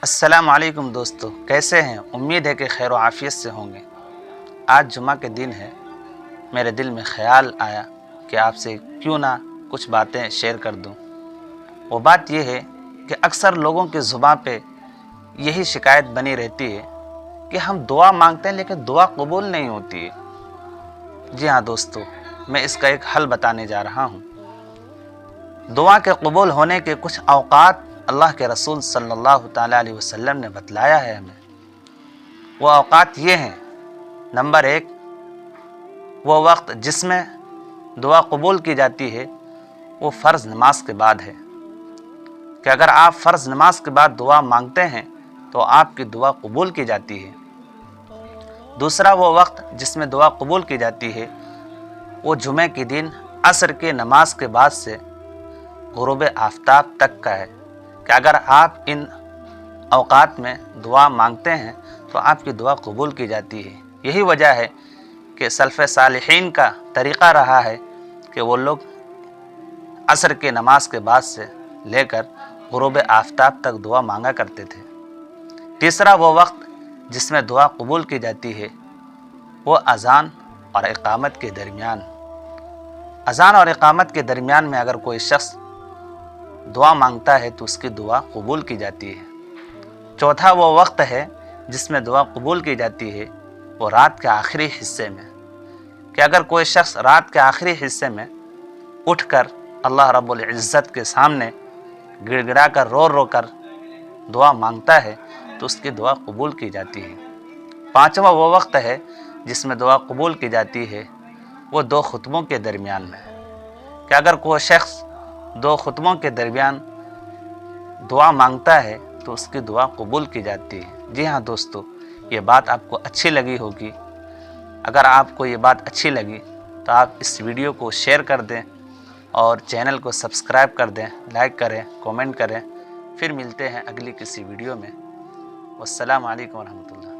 السلام علیکم دوستو، کیسے ہیں؟ امید ہے کہ خیر و عافیت سے ہوں گے۔ آج جمعہ کے دن ہے، میرے دل میں خیال آیا کہ آپ سے کیوں نہ کچھ باتیں شیئر کر دوں۔ وہ بات یہ ہے کہ اکثر لوگوں کی زبان پہ یہی شکایت بنی رہتی ہے کہ ہم دعا مانگتے ہیں لیکن دعا قبول نہیں ہوتی ہے۔ جی ہاں دوستو، میں اس کا ایک حل بتانے جا رہا ہوں۔ دعا کے قبول ہونے کے کچھ اوقات اللہ کے رسول صلی اللہ تعالیٰ علیہ وسلم نے بتلایا ہے ہمیں۔ وہ اوقات یہ ہیں: نمبر 1، وہ وقت جس میں دعا قبول کی جاتی ہے وہ فرض نماز کے بعد ہے، کہ اگر آپ فرض نماز کے بعد دعا مانگتے ہیں تو آپ کی دعا قبول کی جاتی ہے۔ دوسرا وہ وقت جس میں دعا قبول کی جاتی ہے وہ جمعہ کے دن عصر کے نماز کے بعد سے غروب آفتاب تک کا ہے، کہ اگر آپ ان اوقات میں دعا مانگتے ہیں تو آپ کی دعا قبول کی جاتی ہے۔ یہی وجہ ہے کہ سلف صالحین کا طریقہ رہا ہے کہ وہ لوگ عصر کے نماز کے بعد سے لے کر غروب آفتاب تک دعا مانگا کرتے تھے۔ تیسرا وہ وقت جس میں دعا قبول کی جاتی ہے وہ اذان اور اقامت کے درمیان۔ اذان اور اقامت کے درمیان میں اگر کوئی شخص دعا مانگتا ہے تو اس کی دعا قبول کی جاتی ہے۔ چوتھا وہ وقت ہے جس میں دعا قبول کی جاتی ہے وہ رات کے آخری حصے میں، کہ اگر کوئی شخص رات کے آخری حصے میں اٹھ کر اللہ رب العزت کے سامنے گڑ گڑا کر رو کر دعا مانگتا ہے تو اس کی دعا قبول کی جاتی ہے۔ پانچواں وہ وقت ہے جس میں دعا قبول کی جاتی ہے وہ 2 خطبوں کے درمیان میں، کہ اگر کوئی شخص 2 خطبوں کے درمیان دعا مانگتا ہے تو اس کی دعا قبول کی جاتی ہے۔ جی ہاں دوستو، یہ بات آپ کو اچھی لگی ہوگی۔ اگر آپ کو یہ بات اچھی لگی تو آپ اس ویڈیو کو شیئر کر دیں اور چینل کو سبسکرائب کر دیں، لائک کریں، کومنٹ کریں۔ پھر ملتے ہیں اگلی کسی ویڈیو میں۔ والسلام علیکم ورحمۃ اللہ۔